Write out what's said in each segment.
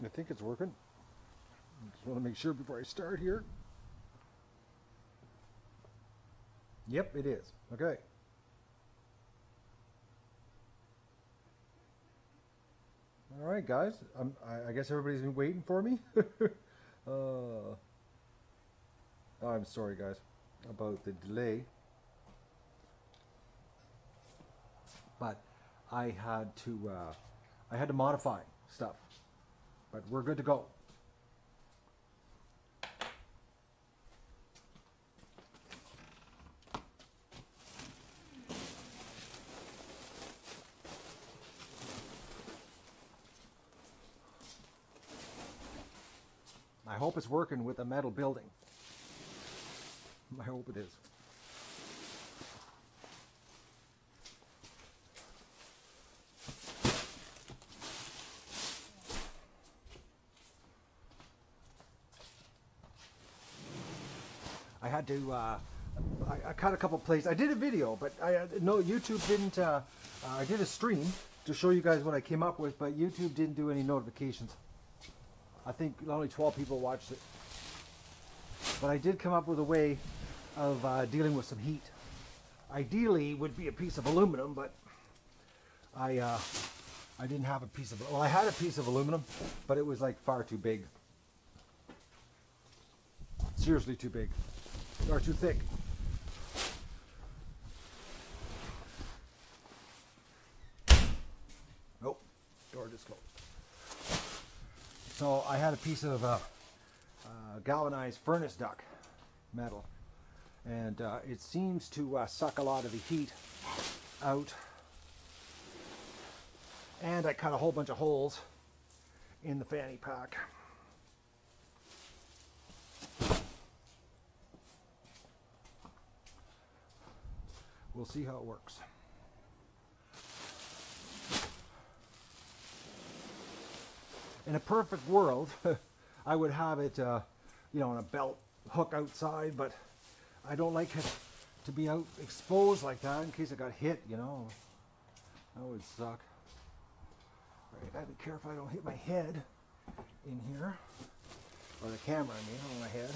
I think it's working. Just want to make sure before I start here. Yep, it is. Okay. All right, guys. I guess everybody's been waiting for me. I'm sorry, guys, about the delay. But I had to modify stuff. But we're good to go. I hope it's working with a metal building. I hope it is. I had to, I cut a couple places. I did a video, but no, YouTube didn't, I did a stream to show you guys what I came up with, but YouTube didn't do any notifications. I think only 12 people watched it. But I did come up with a way of dealing with some heat. Ideally would be a piece of aluminum, but I didn't have a piece of, well, I had a piece of aluminum, but it was like far too big. Seriously too big. Or too thick. Oh, door just closed. So I had a piece of galvanized furnace duct metal, and it seems to suck a lot of the heat out. And I cut a whole bunch of holes in the fanny pack. We'll see how it works. In a perfect world, I would have it, you know, on a belt hook outside, but I don't like it to be out exposed like that in case I got hit, you know. That would suck. Right, I gotta be careful I don't hit my head in here, or the camera, I mean, on my head.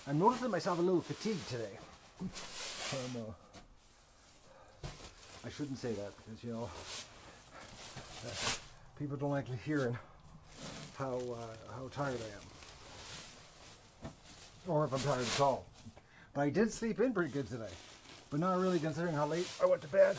I'm noticing myself a little fatigued today. I shouldn't say that because, you know, people don't like hearing how tired I am. Or if I'm tired at all. But I did sleep in pretty good today. But not really considering how late I went to bed.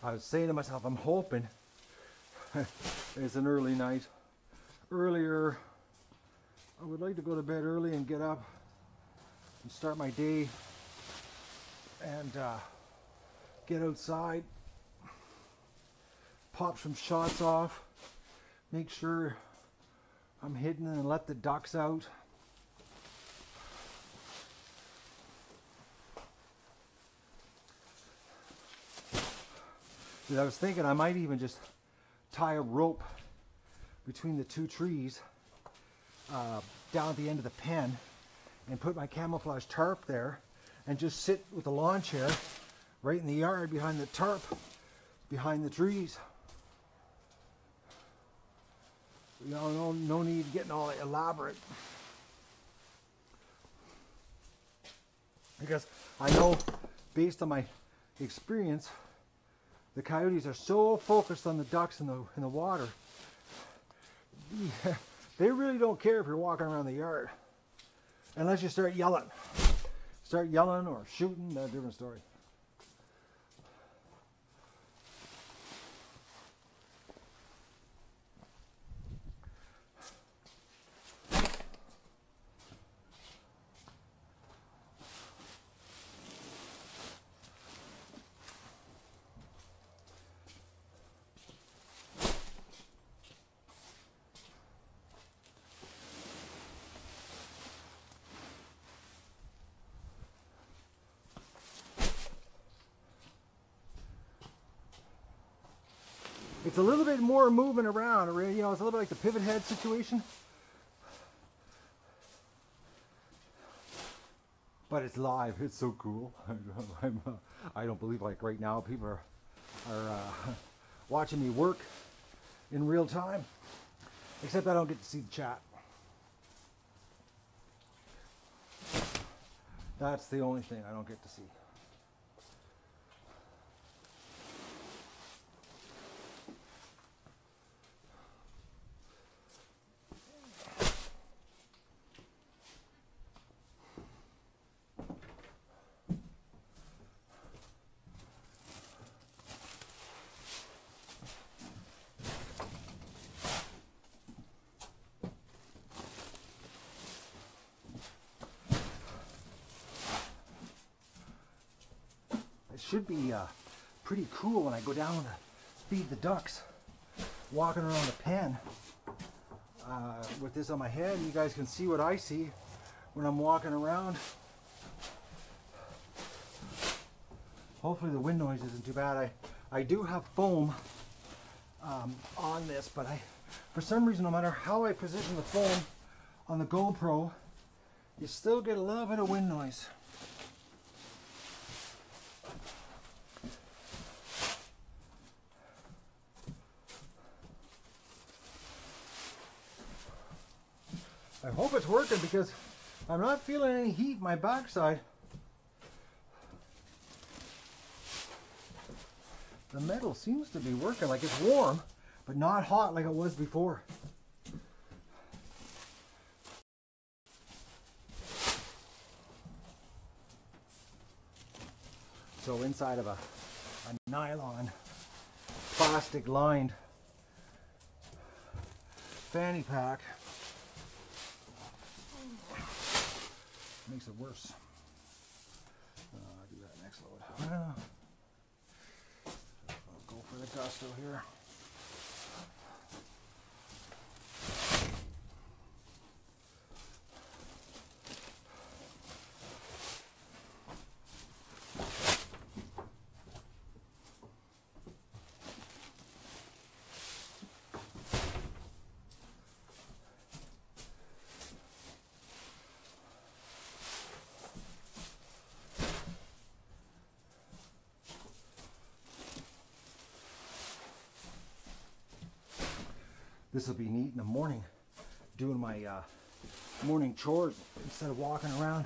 I was saying to myself, I'm hoping it's an early night. Earlier, I would like to go to bed early and get up and start my day and get outside, pop some shots off, make sure I'm hidden and let the ducks out. I was thinking I might even just tie a rope between the two trees down at the end of the pen and put my camouflage tarp there and just sit with the lawn chair right in the yard behind the tarp, behind the trees. You know, no need getting all elaborate. because I know, based on my experience, the coyotes are so focused on the ducks in the water. They really don't care if you're walking around the yard, unless you start yelling. Start yelling or shooting, that's a different story. It's a little bit more moving around, you know, it's a little bit like the pivot head situation. But it's live, it's so cool. I don't believe, like right now, people are watching me work in real time. Except I don't get to see the chat. That's the only thing I don't get to see. It should be pretty cool when I go down to feed the ducks, walking around the pen with this on my head. You guys can see what I see when I'm walking around. Hopefully the wind noise isn't too bad. I do have foam on this, but for some reason, no matter how I position the foam on the GoPro, you still get a little bit of wind noise. I hope it's working because I'm not feeling any heat in my backside. The metal seems to be working, like it's warm, but not hot like it was before. So inside of a nylon, plastic lined fanny pack, makes it worse. I'll do that next load. I'll go for the gusto here. This will be neat in the morning, doing my morning chores instead of walking around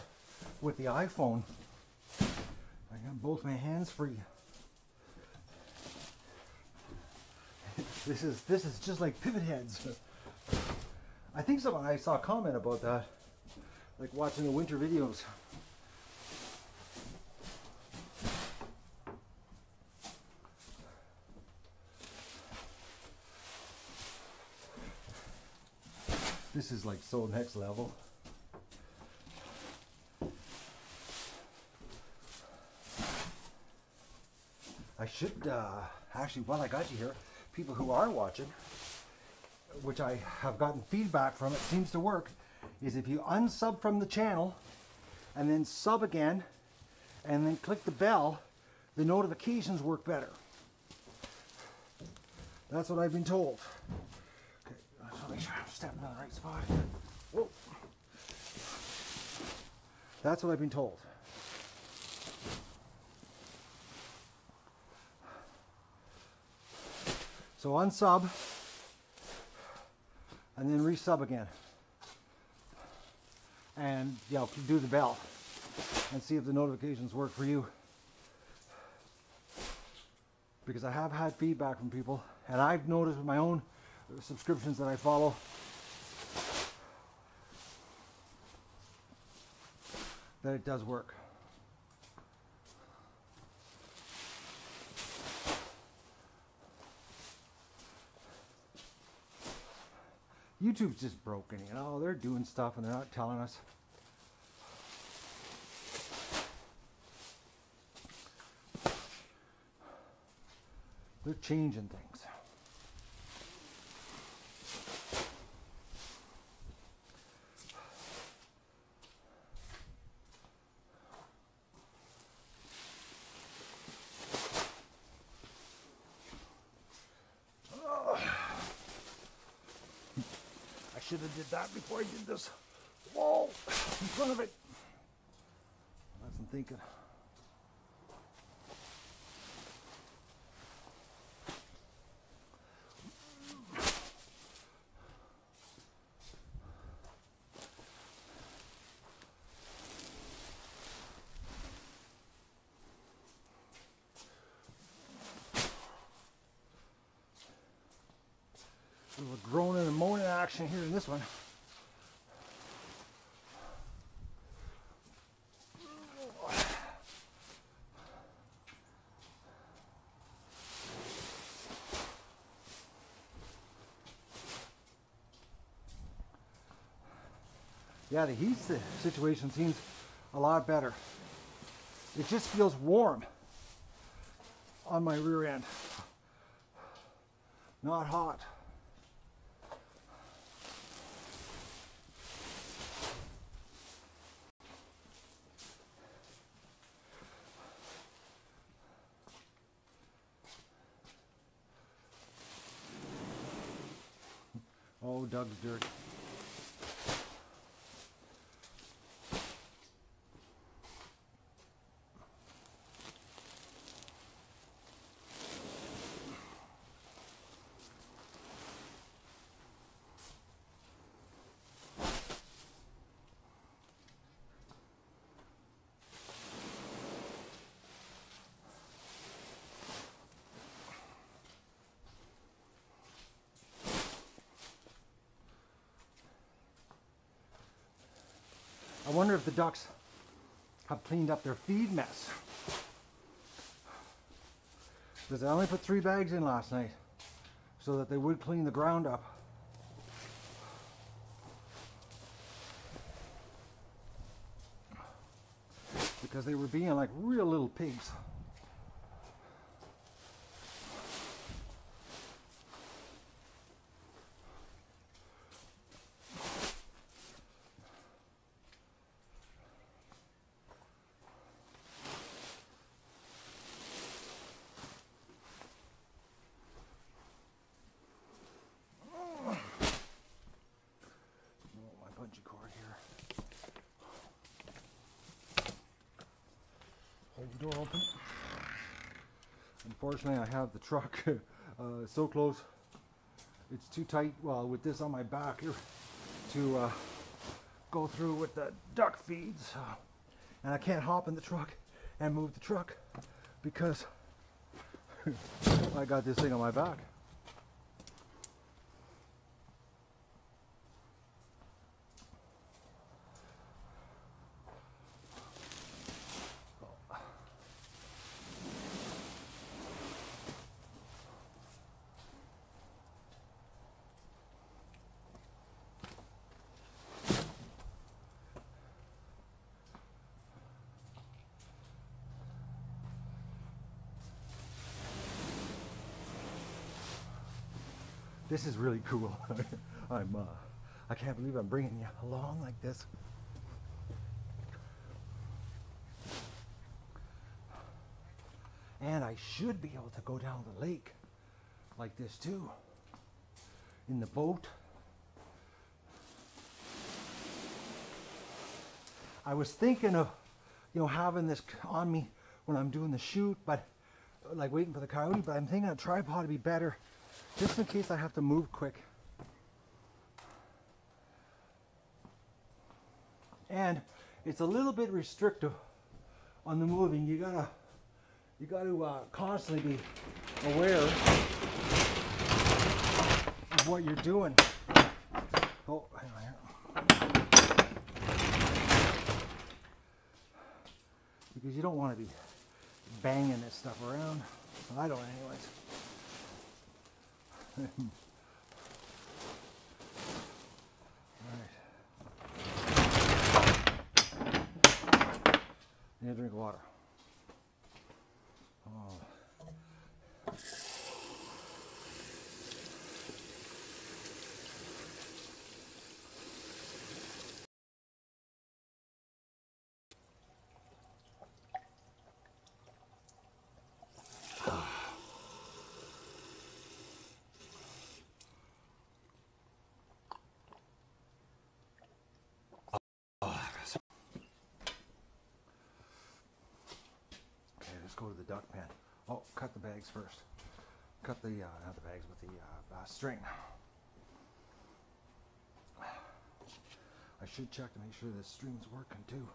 with the iPhone. I got both my hands free. This is just like pivot heads. I think I saw a comment about that, like watching the winter videos. This is like so next level. I should actually, while I got you here, people who are watching, which I have gotten feedback from, it seems to work, is if you unsub from the channel and then sub again and then click the bell, the notifications work better. That's what I've been told. I just want to make sure I'm stepping on the right spot. Whoa. That's what I've been told. So unsub and then resub again. And yeah, do the bell. and see if the notifications work for you. Because I have had feedback from people, and I've noticed with my own subscriptions that I follow that it does work. YouTube's just broken, you know, they're doing stuff and they're not telling us. They're changing things. I should have did that before I did this wall in front of it. That's what I'm thinking. We're groaning and moaning action here in this one. Yeah, the heat situation seems a lot better. It just feels warm on my rear end, not hot. Oh, Doug's dirt. I wonder if the ducks have cleaned up their feed mess. Because I only put 3 bags in last night so that they would clean the ground up. Because they were being like real little pigs. Door open. Unfortunately, I have the truck so close. It's too tight, well, with this on my back here, to go through with the duck feeds. And I can't hop in the truck and move the truck because I got this thing on my back. This is really cool. I can't believe I'm bringing you along like this. And I should be able to go down the lake like this too, in the boat. I was thinking of, you know, having this on me when I'm doing the shoot, but like waiting for the coyote, but I'm thinking a tripod would be better just in case I have to move quick. And it's a little bit restrictive on the moving, you gotta constantly be aware of what you're doing. Oh, hang on here. Because you don't want to be banging this stuff around. I don't, anyways. Need a drink of water. Oh. Go to the duck pen. Oh, cut the bags first. Cut the, not the bags, but the string. I should check to make sure the string's working too.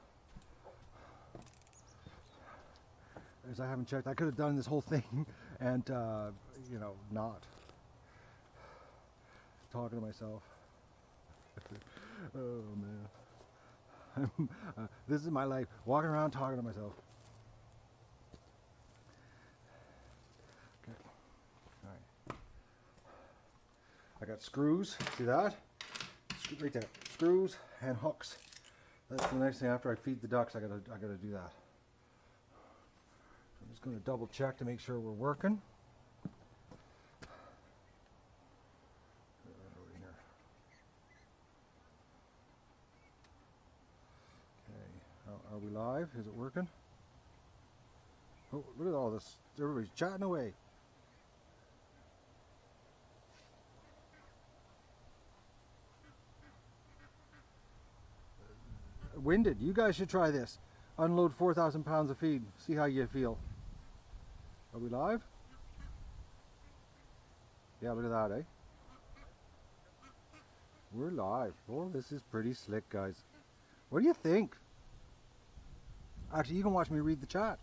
As I haven't checked, I could have done this whole thing and, you know, not. Talking to myself. Oh man. This is my life, walking around talking to myself. I got screws, see that? Right there, screws and hooks. That's the next thing after I feed the ducks. I gotta do that. I'm just gonna double check to make sure we're working. Okay, are we live? Is it working? Oh, look at all this. Everybody's chatting away. Winded. You guys should try this. Unload 4,000 pounds of feed. See how you feel. Are we live? Yeah, look at that, eh? We're live. Oh, this is pretty slick, guys. What do you think? Actually, you can watch me read the chat.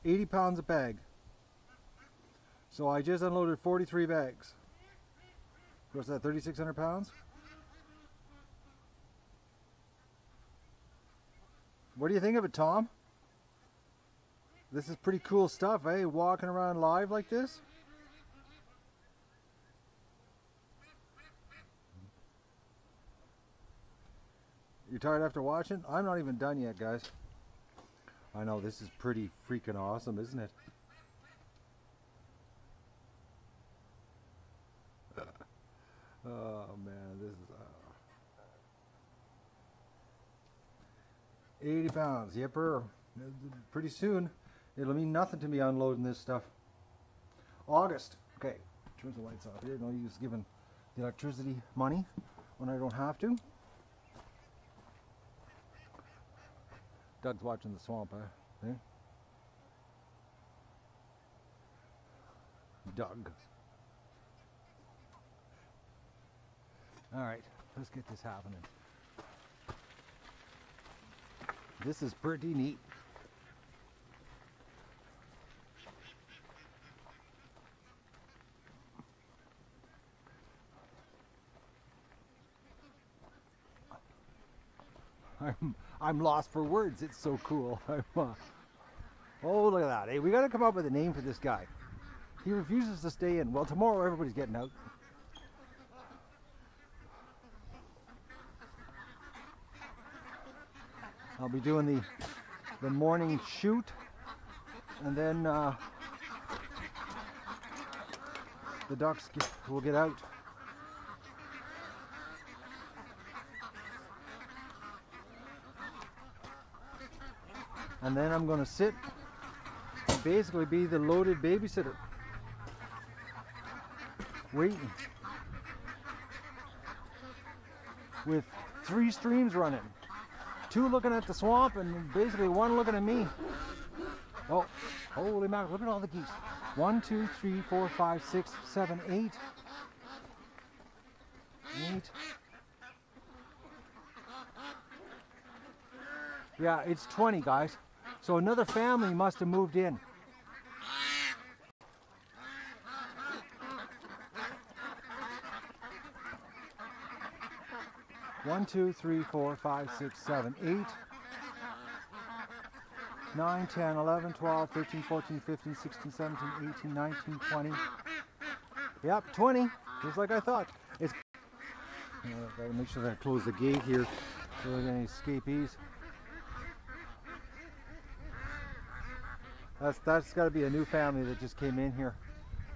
£80 a bag. So I just unloaded 43 bags. What's that, 3,600 pounds? What do you think of it, Tom? This is pretty cool stuff, eh? Walking around live like this. You tired after watching? I'm not even done yet, guys. I know, this is pretty freaking awesome, isn't it? Oh man, this is 80 pounds, yipper. Pretty soon it'll mean nothing to me unloading this stuff. August. Okay, turn the lights off here. No use giving the electricity money when I don't have to. Doug's watching the swamp, huh? Doug. All right, let's get this happening. This is pretty neat. I'm lost for words. It's so cool. Oh, look at that. Hey, we got to come up with a name for this guy. He refuses to stay in. Well, tomorrow everybody's getting out. I'll be doing the morning shoot, and then the ducks will get out. And then I'm going to sit and basically be the loaded babysitter, waiting with 3 streams running, 2 looking at the swamp and basically 1 looking at me. Oh, Holy mackerel, look at all the geese. 1, 2, 3, 4, 5, 6, 7, 8. 8. Yeah, it's 20, guys. So another family must have moved in. One, 2, 3, 4, 5, 6, 7, 8, 9, 10, 11, 12, 13, 14, 15, 16, 17, 18, 19, 20. Yep, 20, just like I thought. It's gotta make sure that I close the gate here so there's any escapees. That's got to be a new family that just came in here.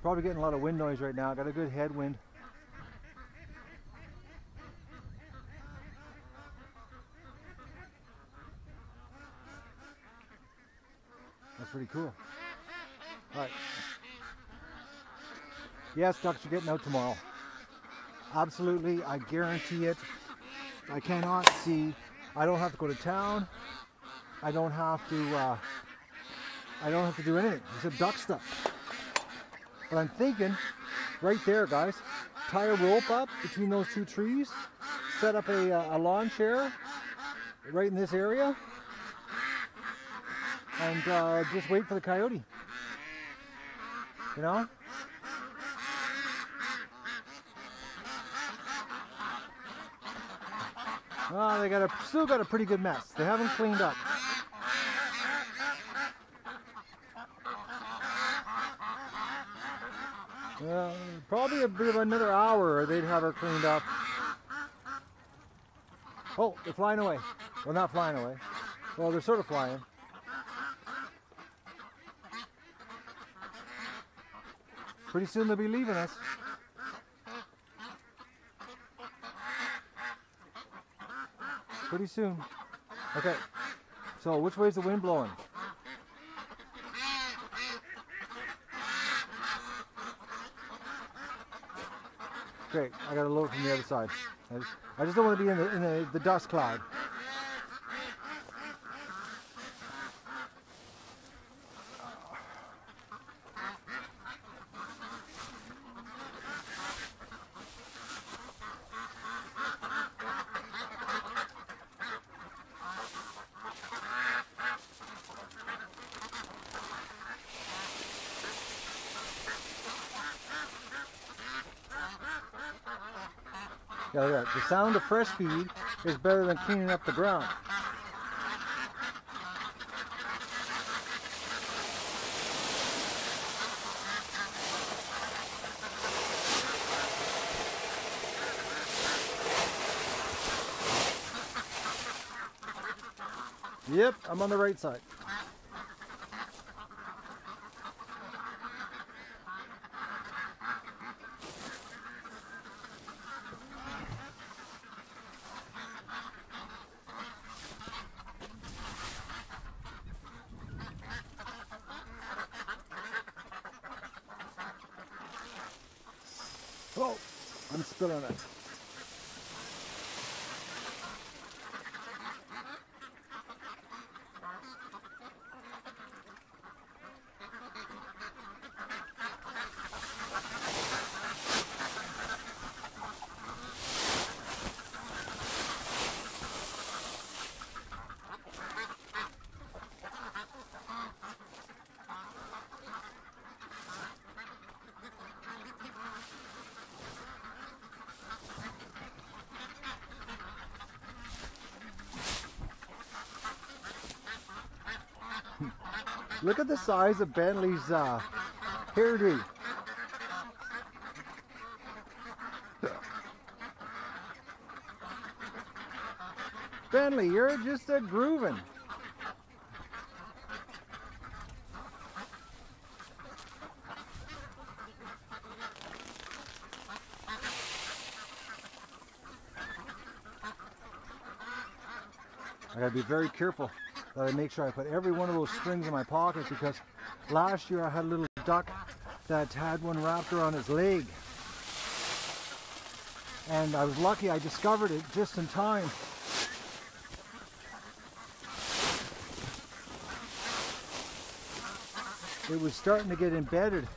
Probably getting a lot of wind noise right now. Got a good headwind. That's pretty cool. All right. Yes, ducks are getting out tomorrow. Absolutely, I guarantee it. I cannot see. I don't have to go to town. I don't have to do anything except duck stuff. But I'm thinking, right there, guys, tie a rope up between those two trees, set up a lawn chair right in this area, and just wait for the coyote. You know? Well, they still got a pretty good mess. They haven't cleaned up. Probably a bit of another hour they'd have her cleaned up. Oh, they're flying away. Well, not flying away. Well, they're sort of flying. Pretty soon they'll be leaving us. Pretty soon. Okay, so which way is the wind blowing? Great, I got to load from the other side. I just don't want to be in the dust cloud. Yeah, look at that. The sound of fresh feed is better than cleaning up the ground. Yep, I'm on the right side. Oh, I'm spilling it. Look at the size of Bentley's hairdo. Bentley, you're just a grooving. I gotta be very careful that I make sure I put every one of those strings in my pocket, because last year I had a little duck that had one wrapped around his leg. And I was lucky I discovered it just in time. it was starting to get embedded.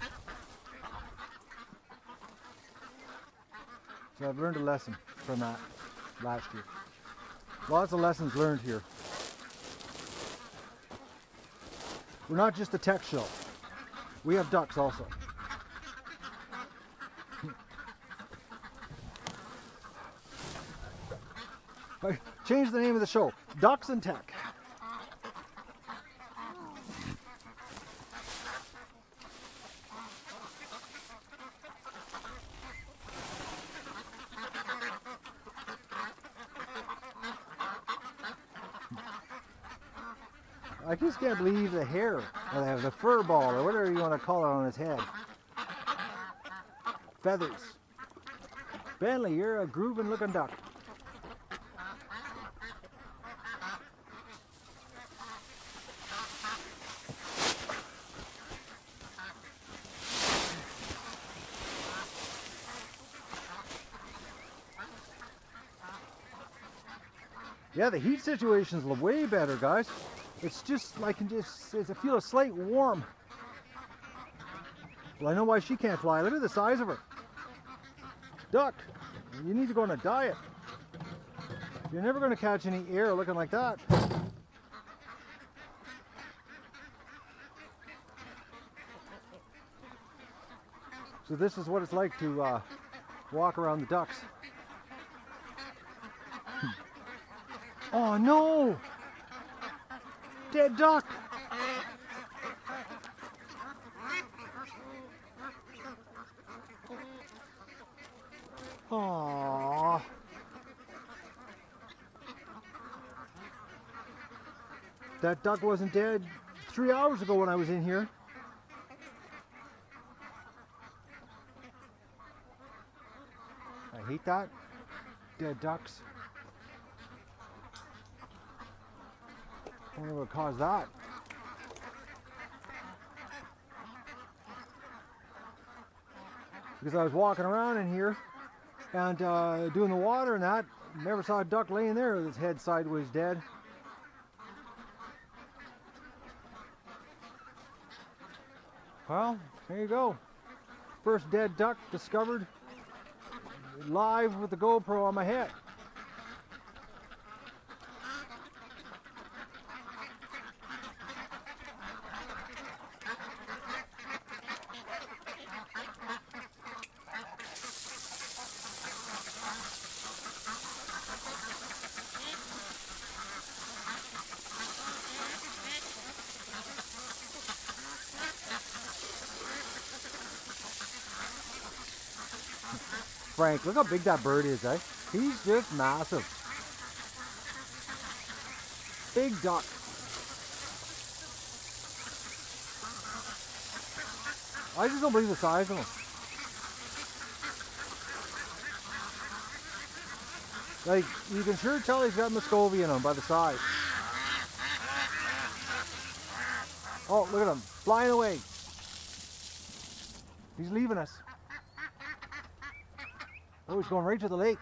So I've learned a lesson from that last year. Lots of lessons learned here. We're not just a tech show. We have ducks also. I changed the name of the show. Ducks and Tech. I just can't believe the hair, or the fur ball, or whatever you want to call it on his head. Feathers. Bentley, you're a grooving looking duck. Yeah, the heat situation is way better, guys. It's just, I feel a slight warm. Well, I know why she can't fly. Look at the size of her. Duck, you need to go on a diet. You're never going to catch any air looking like that. So this is what it's like to walk around the ducks. Oh no! Dead duck! Aww. That duck wasn't dead 3 hours ago when I was in here. I hate that. Dead ducks. I wonder what caused that. Because I was walking around in here and doing the water and that, never saw a duck laying there with his head sideways dead. Well, there you go. First dead duck discovered live with the GoPro on my head. Frank, look how big that bird is, eh? He's just massive. Big duck. I just don't believe the size of him. Like, you can sure tell he's got Muscovy in him by the size. Oh, look at him, flying away. He's leaving us. Oh, he's going right to the lake.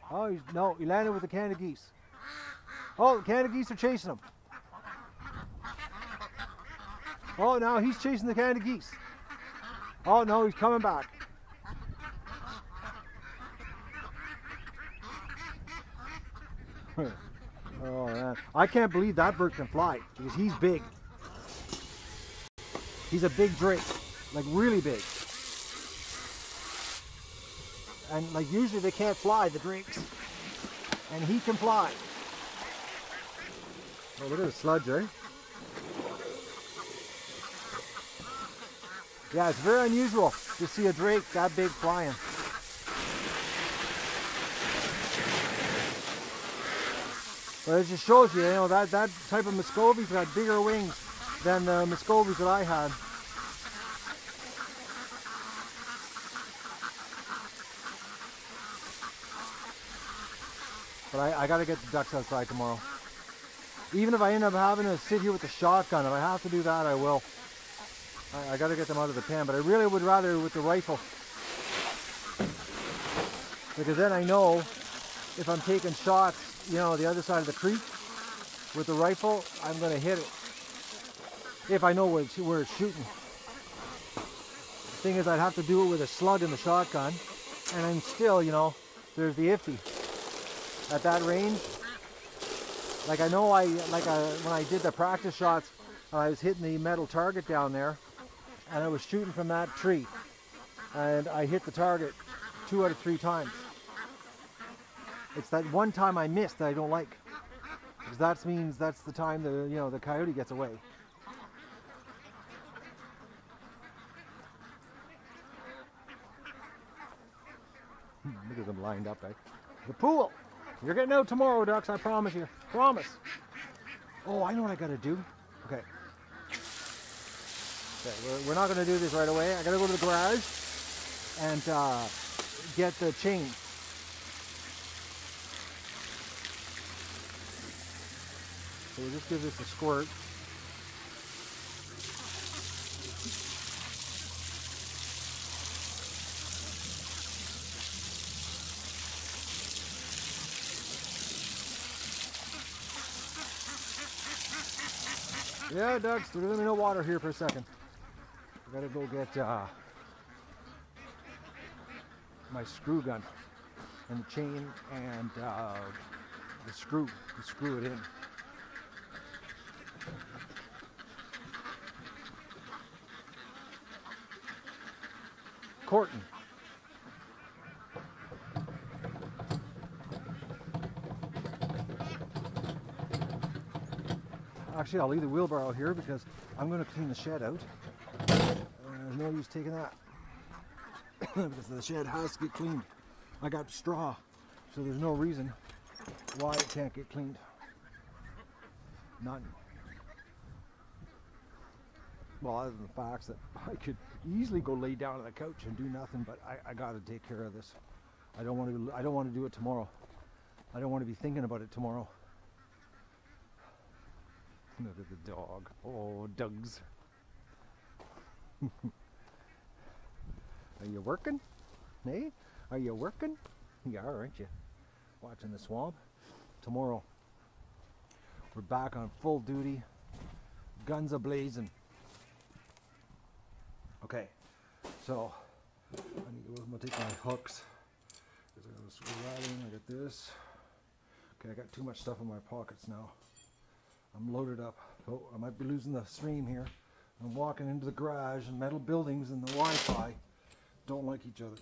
Oh, no, he landed with the Canada geese. Oh, the Canada geese are chasing him. Oh, now he's chasing the Canada geese. Oh, no, he's coming back. Oh, man. I can't believe that bird can fly because he's big. He's a big drake, like really big. And like usually they can't fly, the drakes. And he can fly. Oh, look at the sludge, eh? Yeah, it's very unusual to see a drake that big flying. But it just shows you, that type of Muscovy's got bigger wings than the Muscovies that I had. But I gotta get the ducks outside tomorrow. Even if I end up having to sit here with the shotgun, if I have to do that, I will. I gotta get them out of the pen, but I really would rather with the rifle. Because then I know if I'm taking shots, the other side of the creek with the rifle, I'm gonna hit it. if I know where it's shooting. The thing is, I'd have to do it with a slug in the shotgun, and then still, you know, there's the iffy. At that range, like I know when I did the practice shots, I was hitting the metal target down there, and I was shooting from that tree, and I hit the target 2 out of 3 times. It's that one time I missed that I don't like, because that means that's the time the coyote gets away. Look at them lined up, eh? The pool! You're getting out tomorrow, ducks, I promise you. Promise. Oh, I know what I gotta do. Okay. We're not gonna do this right away. I gotta go to the garage and get the chain. So we'll just give this a squirt. Yeah, ducks, there's really no water here for a second. I gotta go get my screw gun and the chain and the screw to screw it in. Corton. Actually, I'll leave the wheelbarrow here because I'm going to clean the shed out. There's no use taking that because the shed has to get cleaned. I got straw, so there's no reason why it can't get cleaned. None. Well, other than the fact that I could easily go lay down on the couch and do nothing, but I got to take care of this. I don't want to do it tomorrow. I don't want to be thinking about it tomorrow. Look at the dog. Oh, Dougs. Are you working? Hey? Are you working? You are, aren't you? Watching the swamp. Tomorrow, we're back on full duty. Guns a-blazing. Okay, so I'm gonna take my hooks. I'm gonna screw that in. I got this. Okay, I got too much stuff in my pockets now. I'm loaded up. Oh, I might be losing the stream here. I'm walking into the garage, and metal buildings and the Wi-Fi don't like each other.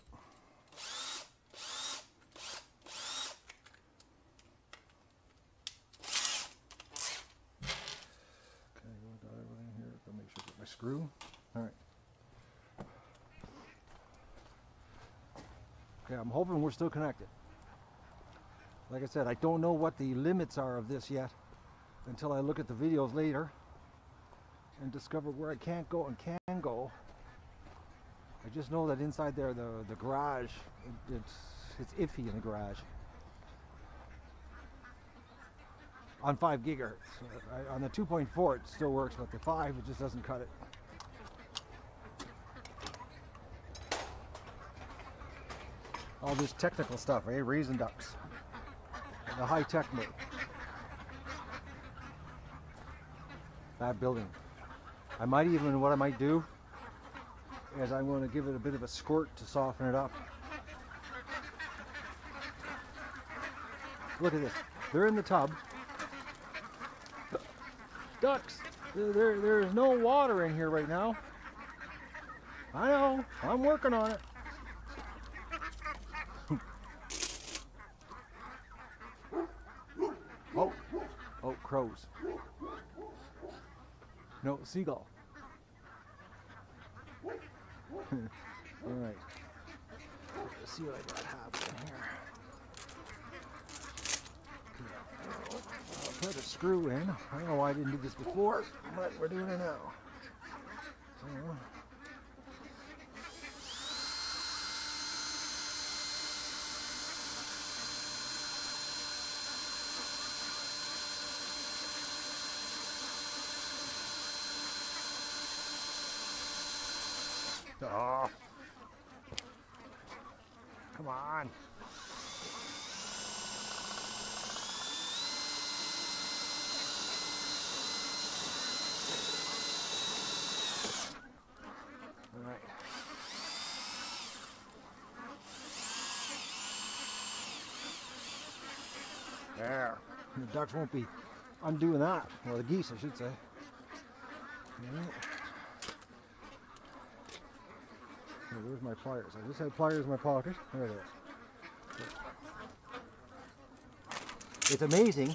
Okay, I got everything here. Gotta make sure I get my screw. All right. Okay, I'm hoping we're still connected. Like I said, I don't know what the limits are of this yet until I look at the videos later and discover where I can't go and can go. I just know that inside there, the garage, it's iffy in the garage. On 5 gigahertz. On the 2.4 it still works, but the 5 it just doesn't cut it. All this technical stuff, eh? Raising ducks. The high-tech mode. That building. I might even, what I might do is I'm going to give it a bit of a squirt to soften it up. Look at this. They're in the tub. Ducks. There's no water in here right now. I know. I'm working on it. Oh, crows. No, seagull. All right. Let's see what I got happening here. I'll put a screw in. I don't know why I didn't do this before, but we're doing it now. Oh. Come on. There. The ducks won't be undoing that. Well, the geese, I should say. Right. Okay, where's my pliers? I just had pliers in my pocket. There it is. It's amazing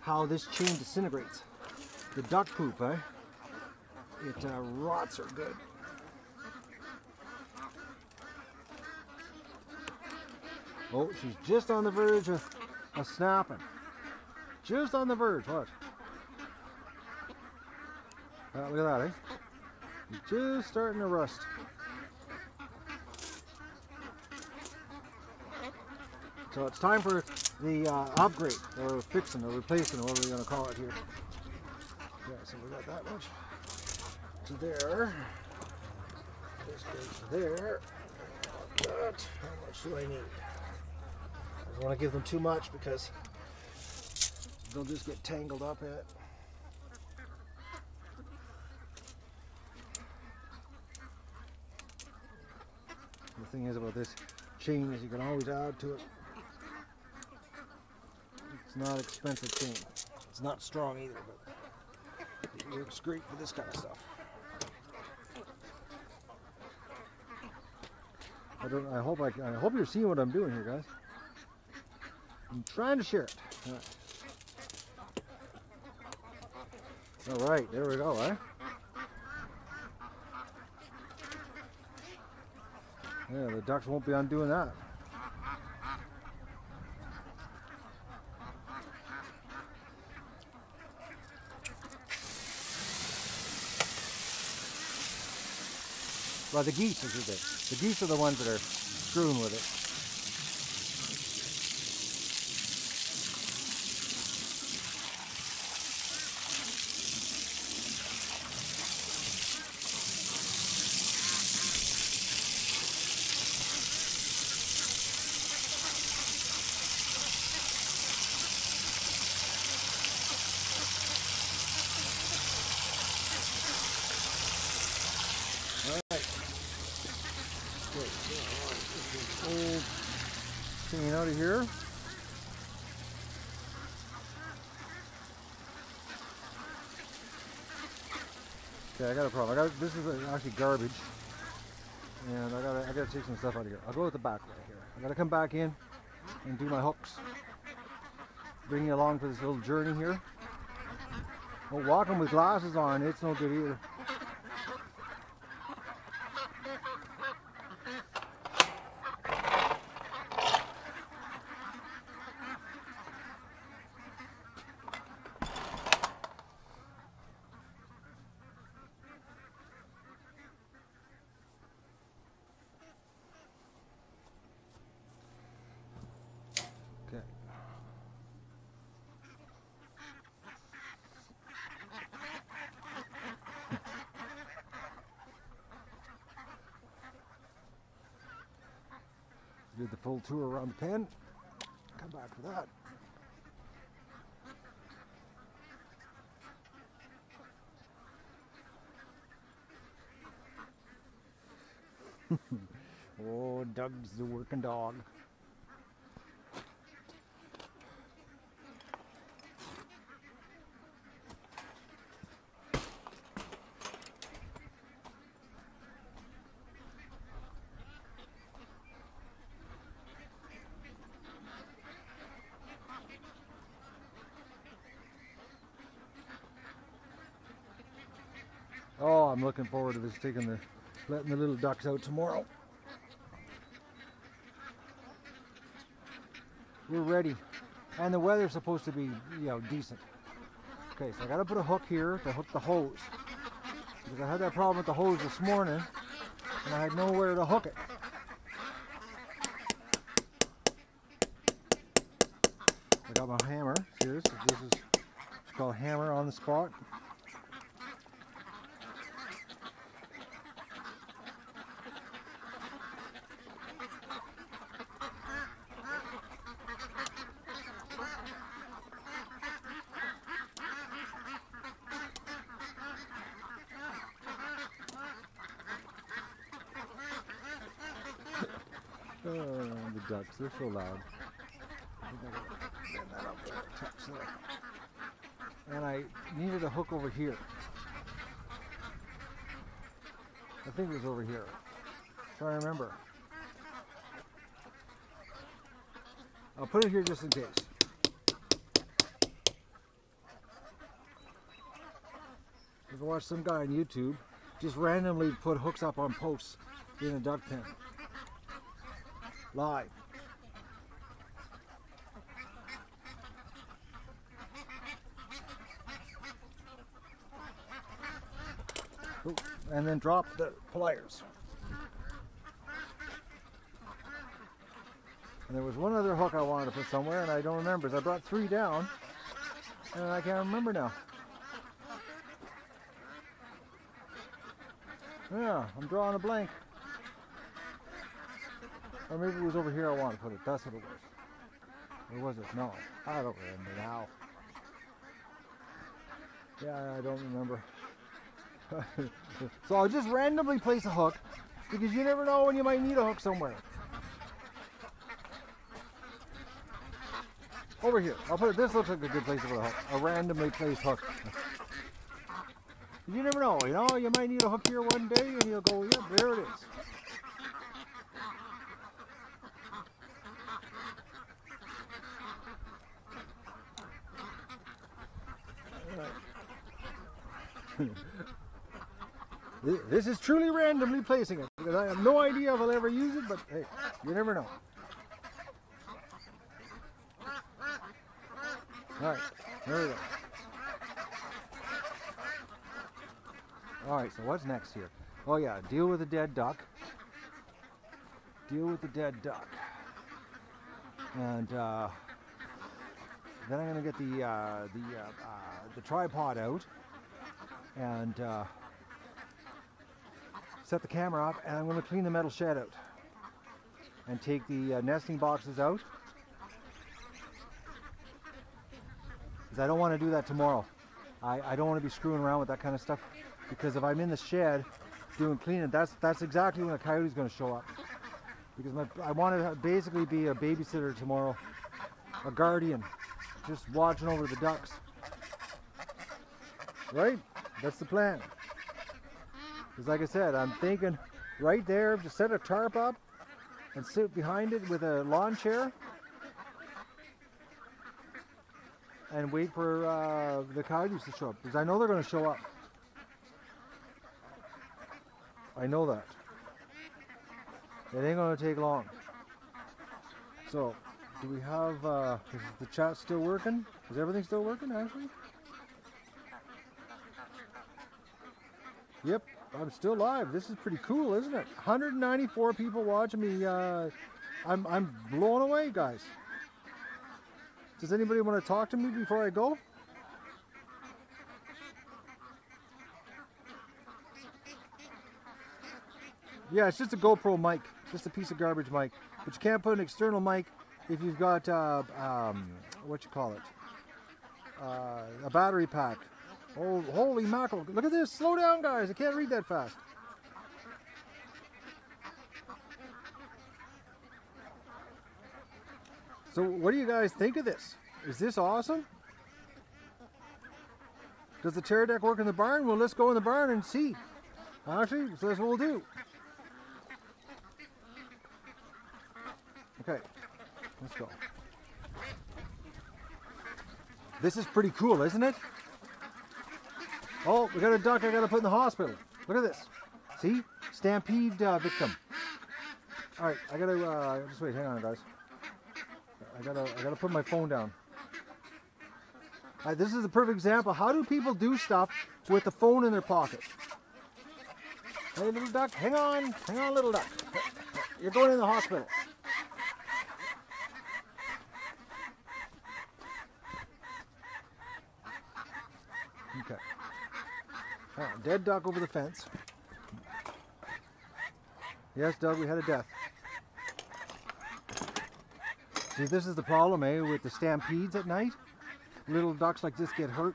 how this chain disintegrates. The duck poop, eh? It rots her good. Oh, she's just on the verge of snapping. Just on the verge, watch. Look at that, eh? She's just starting to rust. So it's time for the upgrade, or fixing, or replacing, or whatever we're going to call it here. Yeah, so we got that much to there. This goes to there. That. How much do I need? I don't want to give them too much because they'll just get tangled up in it. The thing is about this chain is you can always add to it. It's not expensive chain. It's not strong either, but it works great for this kind of stuff. I hope you're seeing what I'm doing here, guys. I'm trying to share it. All right, there we go, eh? Yeah, the ducks won't be undoing that. Well, the geese is it. The geese are the ones that are screwing with it. Old chain out of here. Okay, I got a problem. This is actually garbage, and I gotta take some stuff out of here. I'll go with the back way here. I gotta come back in and do my hooks. Bring you along for this little journey here. Well, walking with glasses on, it's no good either. Okay. Did the full tour around the pen. Come back for that. Oh, Doug's the working dog. Oh, I'm looking forward to this, letting the little ducks out tomorrow. We're ready, and the weather's supposed to be, decent. Okay, so I got to put a hook here to hook the hose, because I had that problem with the hose this morning, and I had nowhere to hook it. I got my hammer. See this? This is called hammer on the spot. Oh, the ducks, they're so loud. Bend that up there. And I needed a hook over here. I think it was over here. Trying to remember. I'll put it here just in case. I've watched some guy on YouTube just randomly put hooks up on posts in a duck pen. Live. Ooh, and then drop the pliers. And there was one other hook I wanted to put somewhere, and I don't remember. So I brought 3 down, and I can't remember now. Yeah, I'm drawing a blank. Or maybe it was over here I wanted to put it. That's what it was. Or was it? No, I don't remember now. Yeah, I don't remember. So I'll just randomly place a hook, because you never know when you might need a hook somewhere. Over here. I'll put it. This looks like a good place to put a hook. A randomly placed hook. You never know. You know, you might need a hook here one day, and you'll go, yep, there it is. This is truly randomly placing it, because I have no idea if I'll ever use it, but hey, you never know. Alright, there we go. Alright, so what's next here? Oh yeah, deal with the dead duck. Deal with the dead duck. And then I'm going to get the tripod out and set the camera up, and I'm going to clean the metal shed out and take the nesting boxes out, because I don't want to do that tomorrow. I don't want to be screwing around with that kind of stuff, because if I'm in the shed doing cleaning, that's exactly when a coyote's going to show up. Because I want to basically be a babysitter tomorrow, a guardian, just watching over the ducks. Right? That's the plan. Because like I said, I'm thinking right there, just set a tarp up and sit behind it with a lawn chair and wait for the coyotes to show up. Because I know they're going to show up. I know that. It ain't going to take long. So, do we have, is the chat still working? Is everything still working, actually? Yep, I'm still live. This is pretty cool, isn't it? 194 people watching me. I'm blown away, guys. Does anybody want to talk to me before I go? Yeah, it's just a GoPro mic. Just a piece of garbage mic. But you can't put an external mic if you've got, what you call it? A battery pack. Oh, holy mackerel. Look at this. Slow down, guys. I can't read that fast. So what do you guys think of this? Is this awesome? Does the Teradek work in the barn? Well, let's go in the barn and see. Actually, so that's what we'll do. Okay, let's go. This is pretty cool, isn't it? Oh, we got a duck I gotta put in the hospital. Look at this. See? Stampede victim. Alright, I gotta, just wait, hang on guys. I gotta put my phone down. Alright, this is a perfect example. How do people do stuff with the phone in their pocket? Hey little duck, hang on little duck. You're going in the hospital. Okay. Dead duck over the fence. Yes, Doug, we had a death. See, this is the problem, with the stampedes at night. Little ducks like this get hurt.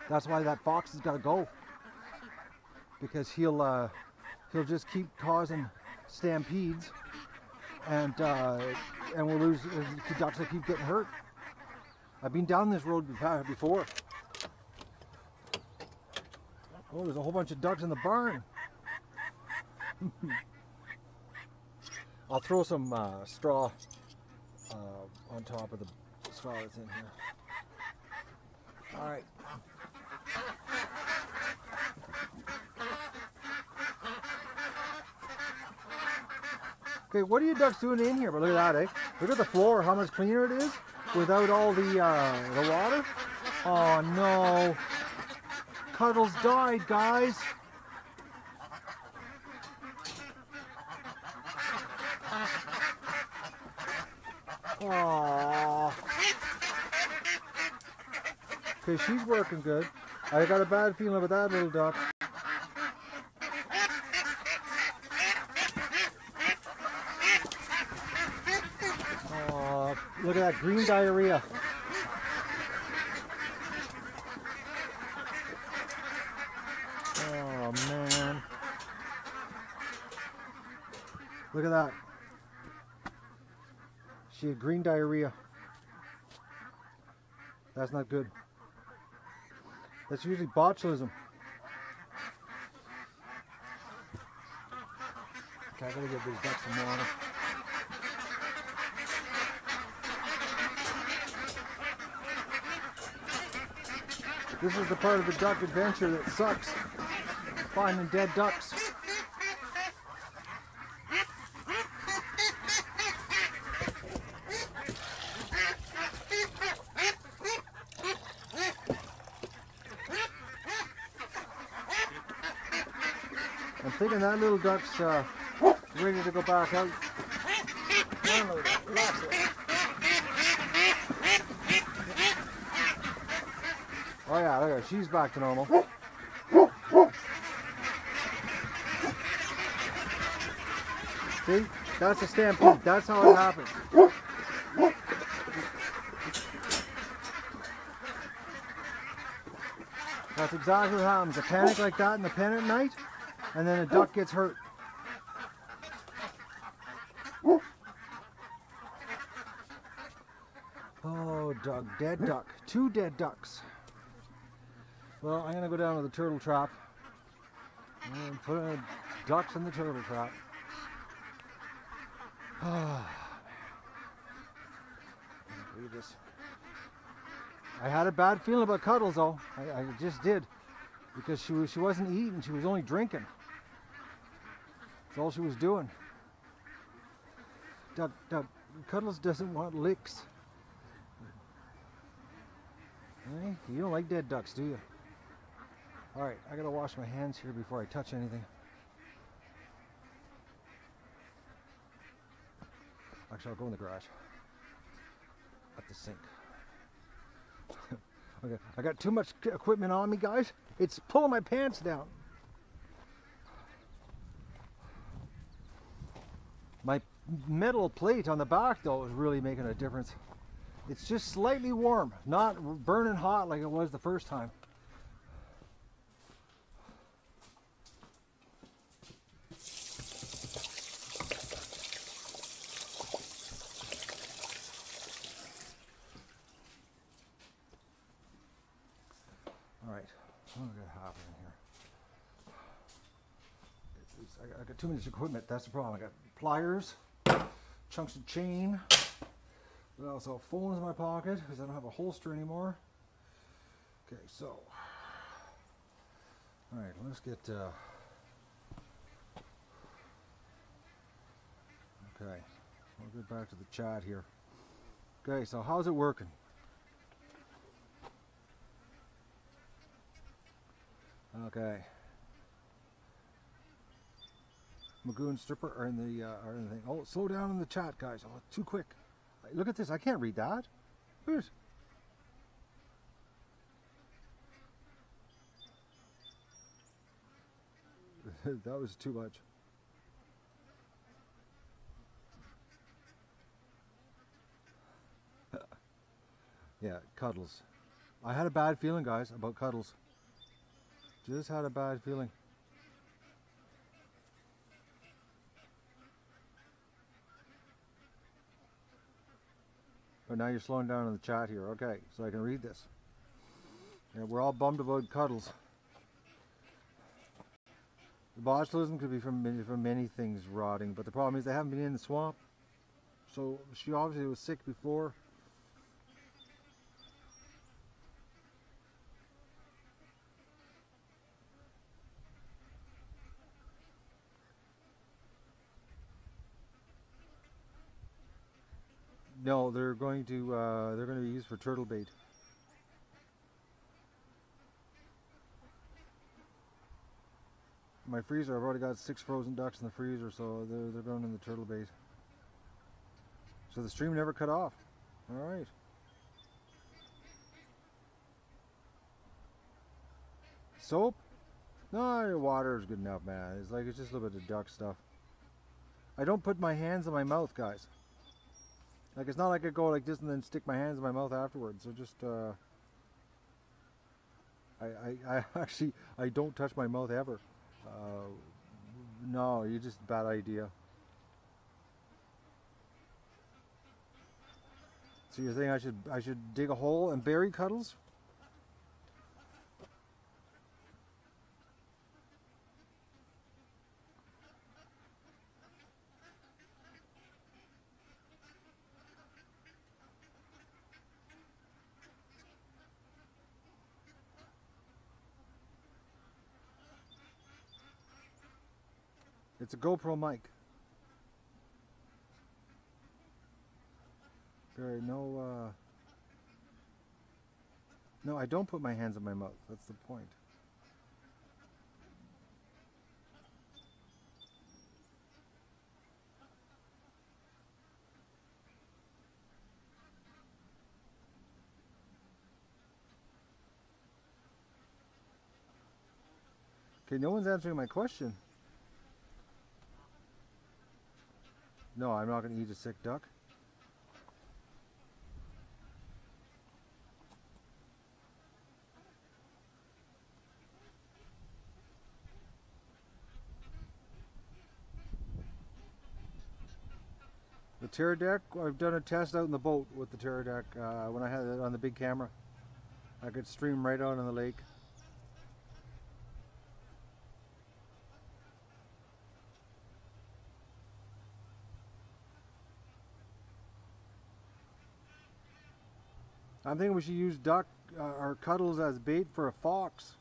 That's why that fox has got to go. Because he'll just keep causing stampedes. and we'll lose ducks that keep getting hurt. I've been down this road before. Oh, there's a whole bunch of ducks in the barn. I'll throw some straw on top of the straw that's in here. All right. Okay, what are you ducks doing in here? But look at that, eh? Look at the floor, how much cleaner it is without all the water. Oh no. Cuddles died, guys. Aww. Okay, she's working good. I got a bad feeling about that little duck. Look at that green diarrhea. Oh man. Look at that. She had green diarrhea. That's not good. That's usually botulism. Okay, I gotta give these ducks some water. This is the part of the duck adventure that sucks. Finding dead ducks. I'm thinking that little duck's ready to go back out. Oh yeah, look at her. She's back to normal. See? That's a stampede. That's how it happens. That's exactly what happens. A panic like that in the pen at night, and then a duck gets hurt. Oh, duck. Dead duck. 2 dead ducks. Well, I'm going to go down to the turtle trap and put ducks in the turtle trap. Read this. I had a bad feeling about Cuddles though. I just did. Because she wasn't eating, she was only drinking. That's all she was doing. Cuddles doesn't want licks. Hey, you don't like dead ducks, do you? Alright, I gotta wash my hands here before I touch anything. Actually, I'll go in the garage. At the sink. Okay, I got too much equipment on me, guys. It's pulling my pants down. My metal plate on the back, though, is really making a difference. It's just slightly warm, not burning hot like it was the first time. What's going to happen here? I got too much equipment. That's the problem. I got pliers, chunks of chain. But also phones in my pocket because I don't have a holster anymore. Okay, so all right, let's get. Okay, we'll get back to the chat here. Okay, so how's it working? Okay. Magoon stripper are in the thing. Oh, slow down in the chat, guys. Oh, too quick. Look at this. I can't read that. Where's? That was too much. Yeah, Cuddles. I had a bad feeling, guys, about Cuddles. Just had a bad feeling. But now you're slowing down in the chat here. Okay, so I can read this. Yeah, we're all bummed about cuddles. The botulism could be from many things rotting, but the problem is they haven't been in the swamp. So she obviously was sick before. No, they're going to be used for turtle bait. My freezer, I've already got 6 frozen ducks in the freezer, so they're going in the turtle bait. So the stream never cut off. All right. Soap? No, your water is good enough, man. It's just a little bit of duck stuff. I don't put my hands in my mouth, guys. Like, it's not like I go like this and then stick my hands in my mouth afterwards. So just, I actually, I don't touch my mouth ever. No, you're just a bad idea. So you're saying I should dig a hole and bury cuddles? It's a GoPro mic. Barry, no, no, I don't put my hands in my mouth. That's the point. Okay, no one's answering my question. No, I'm not going to eat a sick duck. The Teradek, I've done a test out in the boat with the Teradek when I had it on the big camera. I could stream right out on the lake. I'm thinking we should use duck or cuddles as bait for a fox.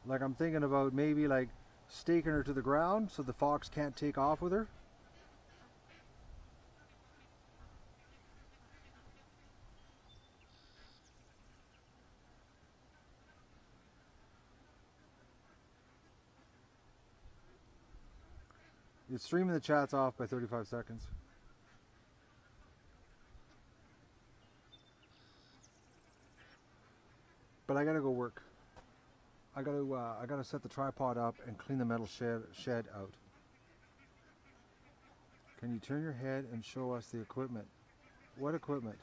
Like, I'm thinking about maybe like staking her to the ground so the fox can't take off with her. You're streaming the chat's off by 35 seconds. But I gotta go work. I gotta set the tripod up and clean the metal shed out. Can you turn your head and show us the equipment? What equipment?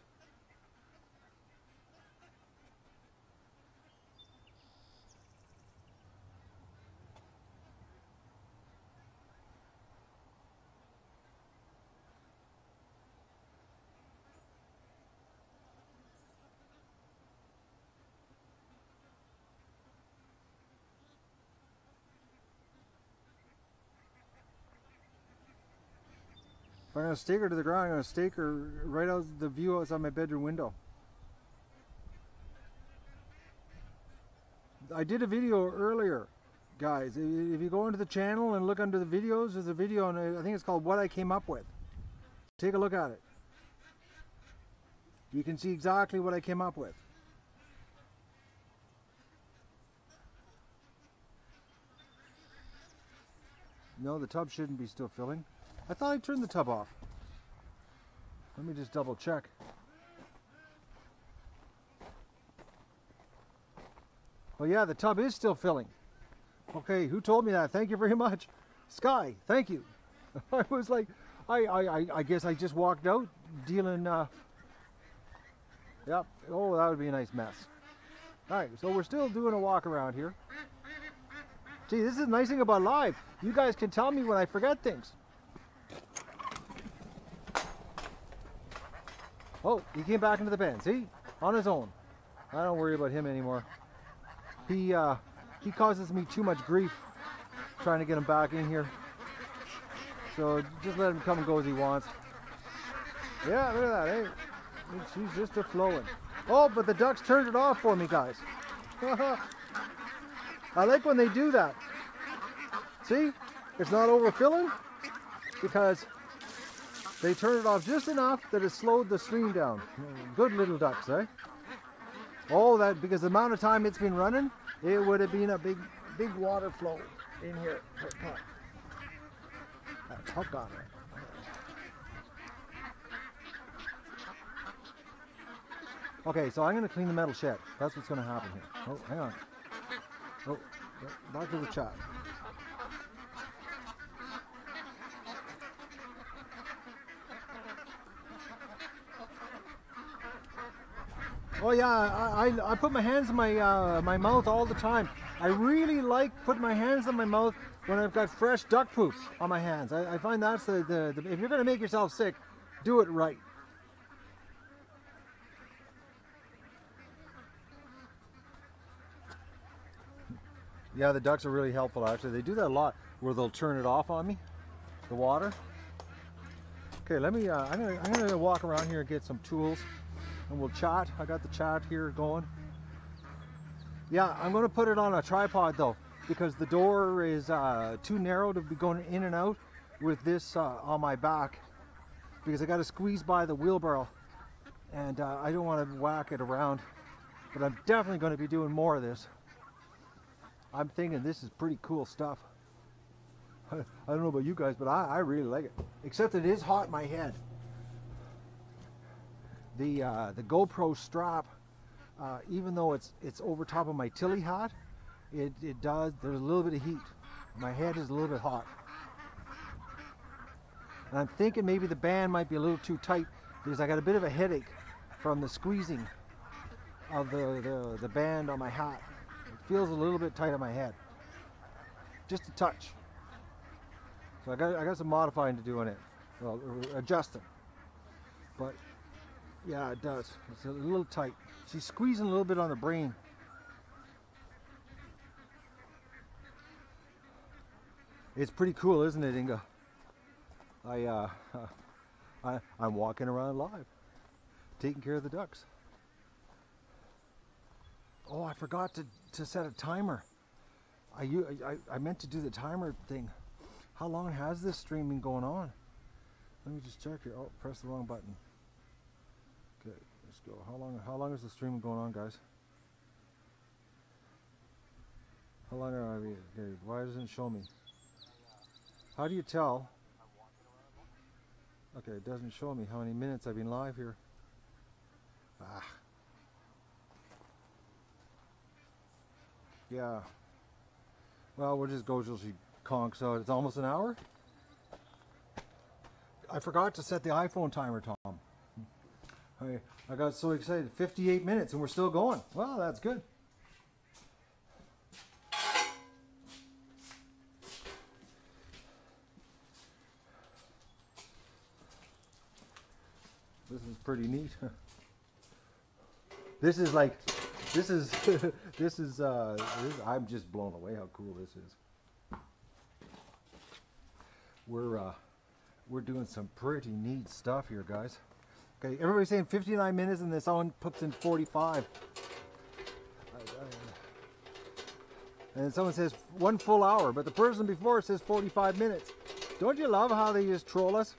If I'm going to stake her to the ground, I'm going to stake her right out the view outside my bedroom window. I did a video earlier, guys. If you go into the channel and look under the videos, there's a video on I think it's called What I Came Up With. Take a look at it. You can see exactly what I came up with. No, the tub shouldn't be still filling. I thought I turned the tub off. Let me just double check. Oh yeah, the tub is still filling. Okay, who told me that? Thank you very much. Sky, thank you. I was like, I guess I just walked out dealing, yep. Oh, that would be a nice mess. Alright, so we're still doing a walk around here. See, this is the nice thing about live. You guys can tell me when I forget things. Oh, he came back into the pen. See? On his own. I don't worry about him anymore. He causes me too much grief trying to get him back in here. So just let him come and go as he wants. Yeah, look at that, eh? She's just a flowing. Oh, but the ducks turned it off for me, guys. I like when they do that. See? It's not overfilling because they turned it off just enough that it slowed the stream down. Good little ducks, eh? Oh, that because the amount of time it's been running, it would have been a big water flow in here. That's hook on it. Okay, so I'm going to clean the metal shed. That's what's going to happen here. Oh, hang on. Oh, back to the chat. Oh yeah, I put my hands in my my mouth all the time. I really like putting my hands in my mouth when I've got fresh duck poop on my hands. I find that's the if you're going to make yourself sick, do it right. Yeah, the ducks are really helpful actually. They do that a lot where they'll turn it off on me, the water. Okay, let me, I'm gonna walk around here and get some tools and we'll chat. I got the chat here going. Yeah, I'm gonna put it on a tripod though because the door is too narrow to be going in and out with this on my back because I got to squeeze by the wheelbarrow and I don't want to whack it around, but I'm definitely going to be doing more of this. I'm thinking this is pretty cool stuff. I don't know about you guys, but I really like it. Except it is hot in my head. The GoPro strap, even though it's over top of my tilly hat, it does. There's a little bit of heat. My head is a little bit hot, and I'm thinking maybe the band might be a little too tight because I got a bit of a headache from the squeezing of the band on my hat. Feels a little bit tight on my head, just a touch. So I got some modifying to do on it, well, adjusting. But yeah, it does. It's a little tight. She's squeezing a little bit on the brain. It's pretty cool, isn't it, Inga? I'm walking around live, taking care of the ducks. Oh, I forgot to set a timer. I meant to do the timer thing. How long has this stream been going on? Let me just check here. Oh, press the wrong button. Okay, let's go. How long is the stream been going on, guys? How long are I? Okay, why doesn't it show me? How do you tell? Okay, it doesn't show me how many minutes I've been live here. Ah. Yeah. Well, we'll just go till she conks out. It's almost an hour. I forgot to set the iPhone timer, Tom. I got so excited. 58 minutes and we're still going. Well, that's good. This is pretty neat. This is like, I'm just blown away how cool this is. We're doing some pretty neat stuff here, guys. Okay, everybody's saying 59 minutes and this one puts in 45. And someone says 1 full hour, but the person before says 45 minutes. Don't you love how they just troll us?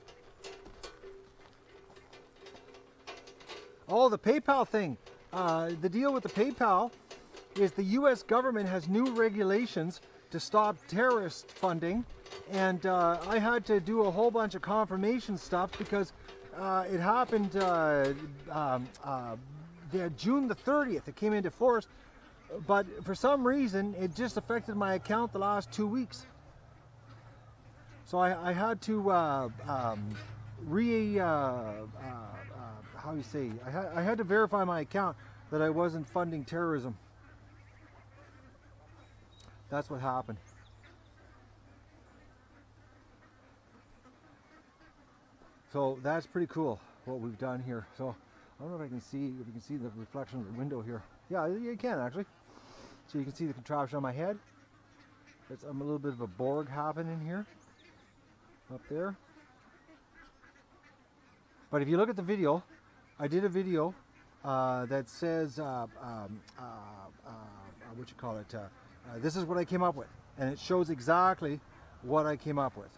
Oh, the PayPal thing. The deal with the PayPal is the U.S. government has new regulations to stop terrorist funding, and I had to do a whole bunch of confirmation stuff because it happened June the 30th. It came into force, but for some reason it just affected my account the last 2 weeks. So I had to how do you say? I had to verify my account that I wasn't funding terrorism. That's what happened. So that's pretty cool what we've done here. So I don't know if I can see, if you can see the reflection of the window here. Yeah, you can actually. So you can see the contraption on my head. I'm a little bit of a Borg happening here, up there. But if you look at the video, I did a video that says, what you call it, this is what I came up with. And it shows exactly what I came up with.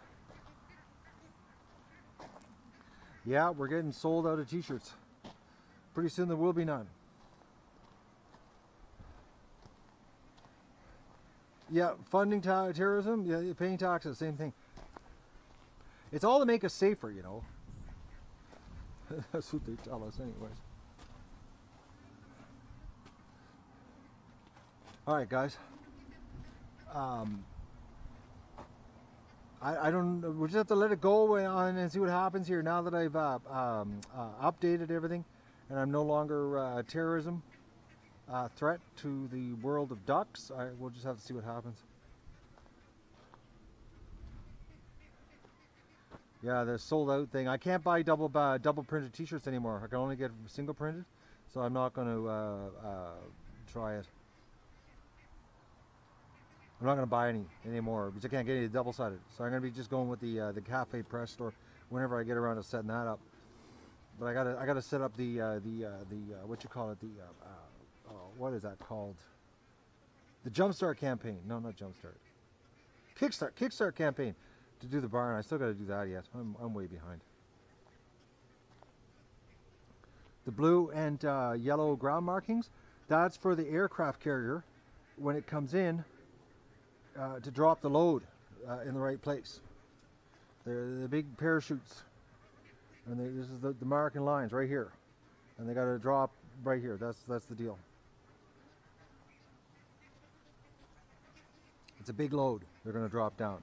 Yeah, we're getting sold out of t-shirts. Pretty soon there will be none. Yeah, funding terrorism, yeah, paying taxes, same thing. It's all to make us safer, you know. That's what they tell us anyways. Alright guys. I don't, we'll just have to let it go on and see what happens here now that I've updated everything and I'm no longer a terrorism threat to the world of ducks. We'll just have to see what happens. Yeah, the sold out thing. I can't buy double printed t-shirts anymore. I can only get single printed, so I'm not going to try it. I'm not going to buy any anymore because I can't get any double-sided. So I'm going to be just going with the cafe press store whenever I get around to setting that up. But I gotta set up the what you call it, what is that called? The Jumpstart campaign. No, not Jumpstart. Kickstart campaign to do the barn. I still got to do that yet. I'm way behind. The blue and yellow ground markings. That's for the aircraft carrier when it comes in. To drop the load in the right place. They're the big parachutes, and this is the marking lines right here, and they got to drop right here. That's the deal. It's a big load. They're going to drop down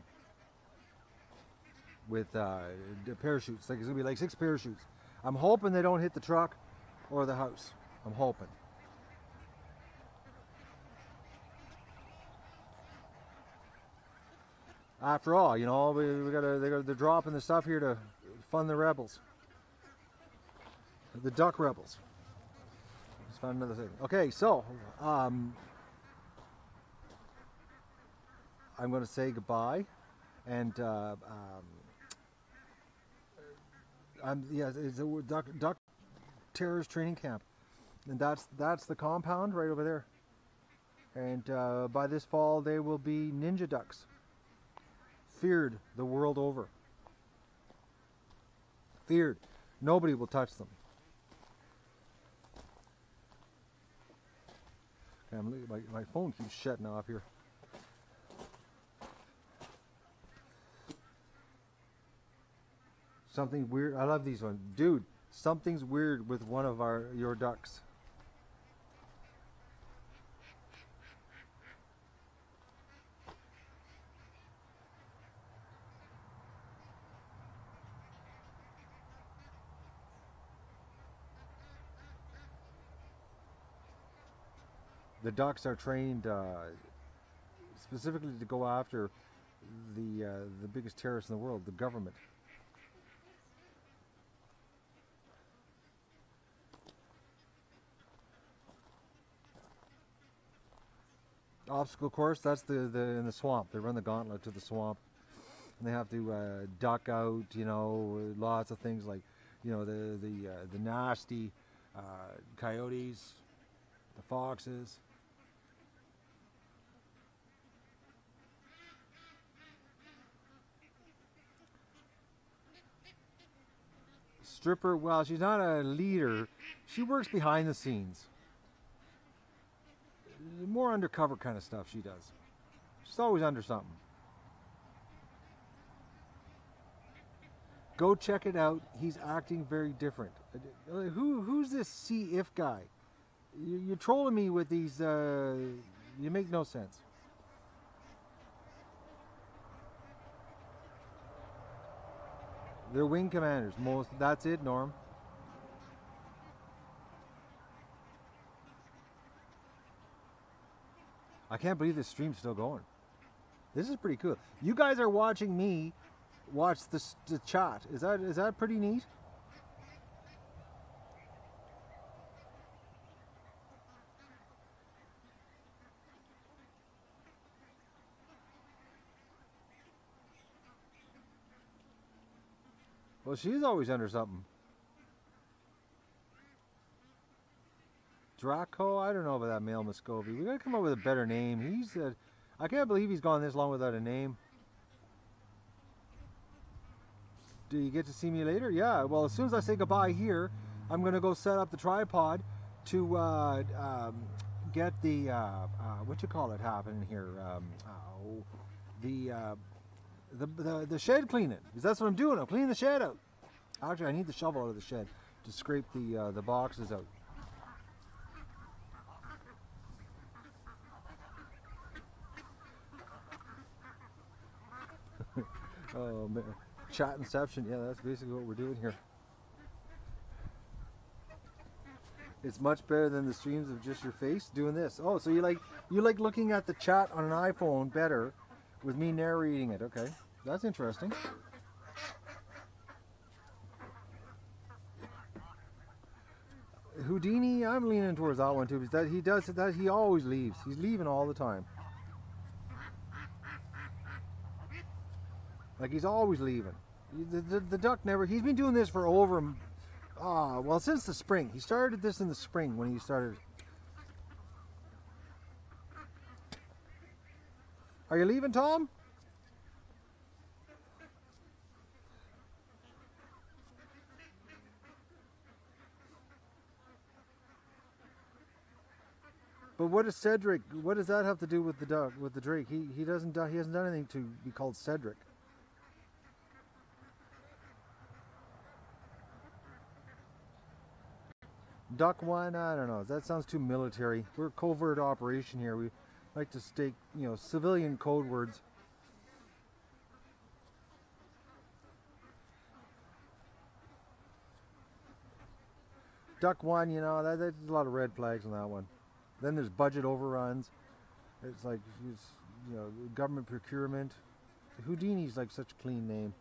with the parachutes. Like it's going to be like 6 parachutes. I'm hoping they don't hit the truck or the house. I'm hoping. After all, you know, they're dropping the stuff here to fund the rebels, the duck rebels. Let's find another thing. Okay, so I'm going to say goodbye, and it's a duck terrorist training camp, and that's the compound right over there. And by this fall, they will be ninja ducks. Feared the world over. Feared. Nobody will touch them. Okay, my phone keeps shutting off here. Something weird. I love these ones. Dude, something's weird with one of your ducks. The ducks are trained specifically to go after the biggest terrorist in the world, the government. Obstacle course, that's in the swamp. They run the gauntlet to the swamp, and they have to duck out. You know, lots of things like, you know, the nasty coyotes, the foxes. Stripper, well, she's not a leader. She works behind the scenes. More undercover kind of stuff she does. She's always under something. Go check it out. He's acting very different. Who's this see if guy? You're trolling me with these, you make no sense. They're wing commanders. That's it, Norm. I can't believe this stream's still going. This is pretty cool. You guys are watching me watch the chat. Is that pretty neat? Well, she's always under something. Draco, I don't know about that male Muscovy. We gotta come up with a better name. I can't believe he's gone this long without a name. Do you get to see me later? Yeah, well, as soon as I say goodbye here, I'm gonna go set up the tripod to get the, what you call it happening here? The shed cleaning, because that's what I'm doing. I'm cleaning the shed out. Actually, I need the shovel out of the shed to scrape the boxes out. Oh man, chat inception. Yeah, that's basically what we're doing here. It's much better than the streams of just your face doing this. Oh, so you like looking at the chat on an iPhone better with me narrating it. Okay, that's interesting. Houdini, I'm leaning towards that one too, because he always leaves. He's leaving all the time. Like, he's always leaving. The duck never, he's been doing this for over, well, since the spring. He started this in the spring when he started. Are you leaving, Tom? But what is Cedric? What does that have to do with the duck, with the drake? He hasn't done anything to be called Cedric. Duck one, I don't know. That sounds too military. We're a covert operation here. We like to stake, civilian code words. Duck one, there's a lot of red flags on that one. Then there's budget overruns. It's like, government procurement. Houdini's like such a clean name.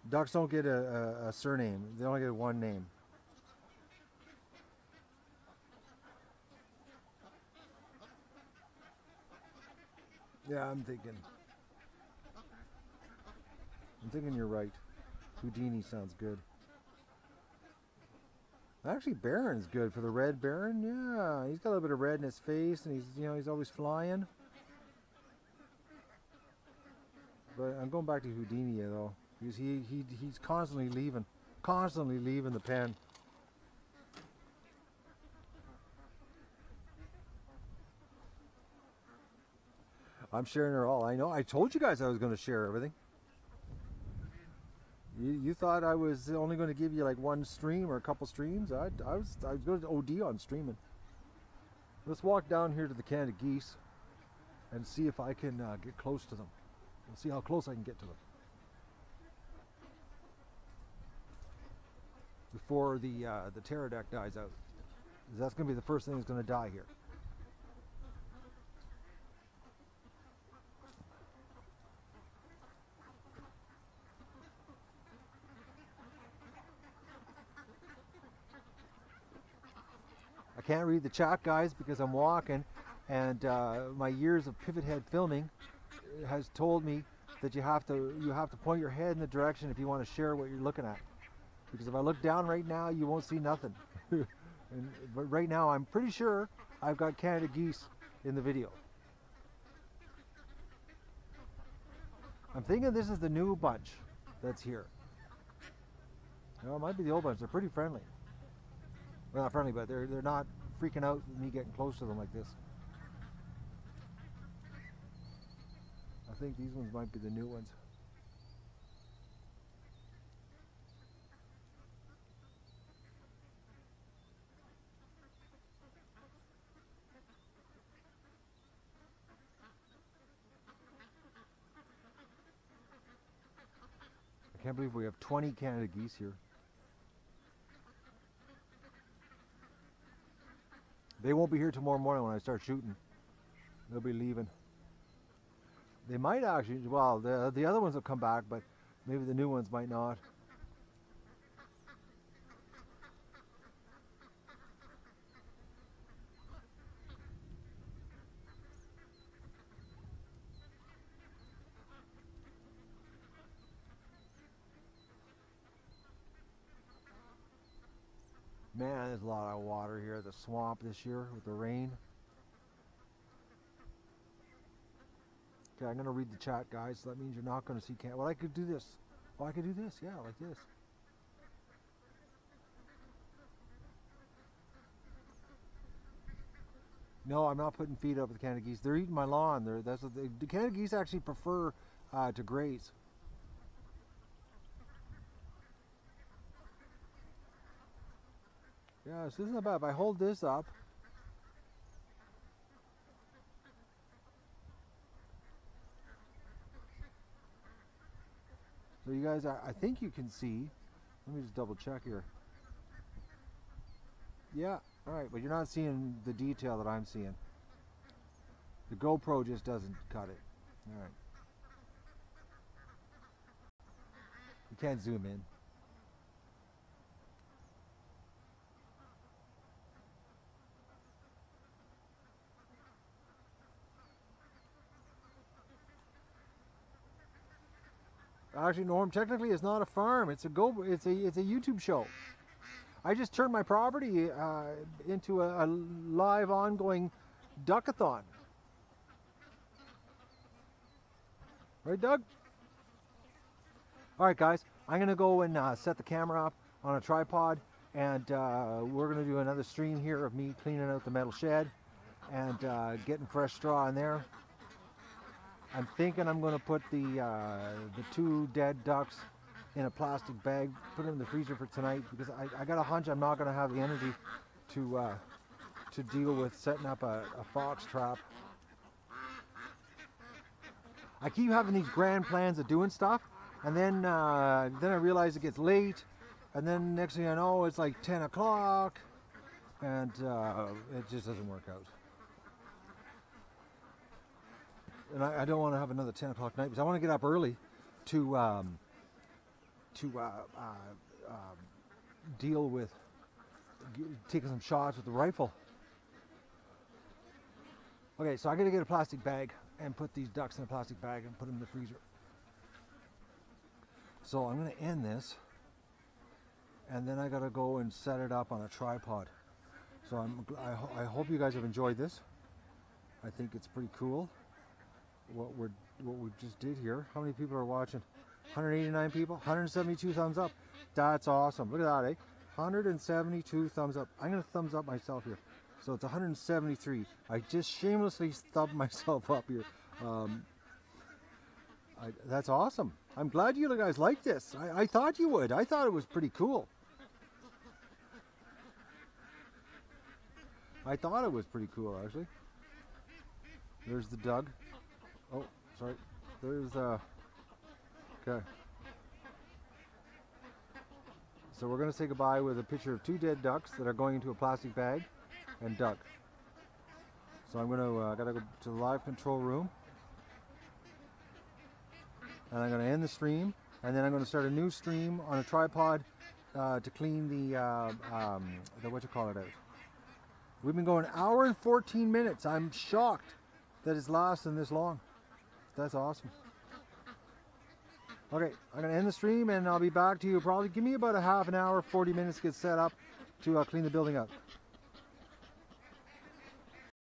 Ducks don't get a surname. They only get one name. Yeah, I'm thinking you're right. Houdini sounds good. Actually, Baron's good for the red Baron. Yeah, he's got a little bit of red in his face, and he's always flying. But I'm going back to Houdini though, because he's constantly leaving the pen. I'm sharing her all. I know. I told you guys I was going to share everything. You thought I was only going to give you like one stream or a couple streams. I was going to OD on streaming. Let's walk down here to the Canada geese and see if I can get close to them. We'll see how close I can get to them before the Teradek dies out. That's going to be the first thing that's going to die here. I can't read the chat, guys, because I'm walking, and my years of pivot head filming has told me that you have to point your head in the direction if you want to share what you're looking at. Because if I look down right now, you won't see nothing. But right now, I'm pretty sure I've got Canada geese in the video. I'm thinking this is the new bunch that's here. Well, it might be the old bunch. They're pretty friendly. Well, not friendly, but they're not freaking out with me getting close to them like this. I think these ones might be the new ones. I can't believe we have 20 Canada geese here. They won't be here tomorrow morning when I start shooting. They'll be leaving. They might actually, well, the other ones will come back, but maybe the new ones might not. Man, there's a lot of water here at the swamp this year with the rain. Okay, I'm going to read the chat, guys. So that means you're not going to see Well, I could do this. Oh, I could do this. Yeah, like this. No, I'm not putting feed up with the Canada geese. They're eating my lawn. That's what the Canada geese actually prefer to graze. Yeah, so this isn't bad. If I hold this up, so you guys, I think you can see. Let me just double check here. Yeah, all right, but you're not seeing the detail that I'm seeing. The GoPro just doesn't cut it. All right. You can't zoom in. Actually, Norm, technically it's not a farm. It's a YouTube show. I just turned my property into a live, ongoing duckathon. Right, Doug? All right, guys. I'm gonna go and set the camera up on a tripod, and we're gonna do another stream here of me cleaning out the metal shed and getting fresh straw in there. I'm thinking I'm going to put the 2 dead ducks in a plastic bag, put them in the freezer for tonight, because I got a hunch I'm not going to have the energy to deal with setting up a fox trap. I keep having these grand plans of doing stuff, and then I realize it gets late, and then next thing I know it's like 10 o'clock, and it just doesn't work out. And I don't want to have another 10 o'clock night because I want to get up early to deal with taking some shots with the rifle. Okay, so I got to get a plastic bag and put these ducks in a plastic bag and put them in the freezer. So I'm going to end this, and then I got to go and set it up on a tripod. So I hope you guys have enjoyed this. I think it's pretty cool. What we just did here. How many people are watching? 189 people, 172 thumbs up. That's awesome. Look at that, eh? 172 thumbs up. I'm gonna thumbs up myself here. So it's 173. I just shamelessly thumbed myself up here. That's awesome. I'm glad you guys like this. I thought you would. I thought it was pretty cool. I thought it was pretty cool, actually. There's the Doug. Oh, sorry. There's okay. So we're going to say goodbye with a picture of 2 dead ducks that are going into a plastic bag and Doug. So I'm going to gotta go to the live control room, and I'm going to end the stream, and then I'm going to start a new stream on a tripod to clean the what you call it out. We've been going 1 hour and 14 minutes. I'm shocked that it's lasting this long. That's awesome. Okay, I'm going to end the stream, and I'll be back to you probably. Give me about a half an hour, 40 minutes to get set up to clean the building up.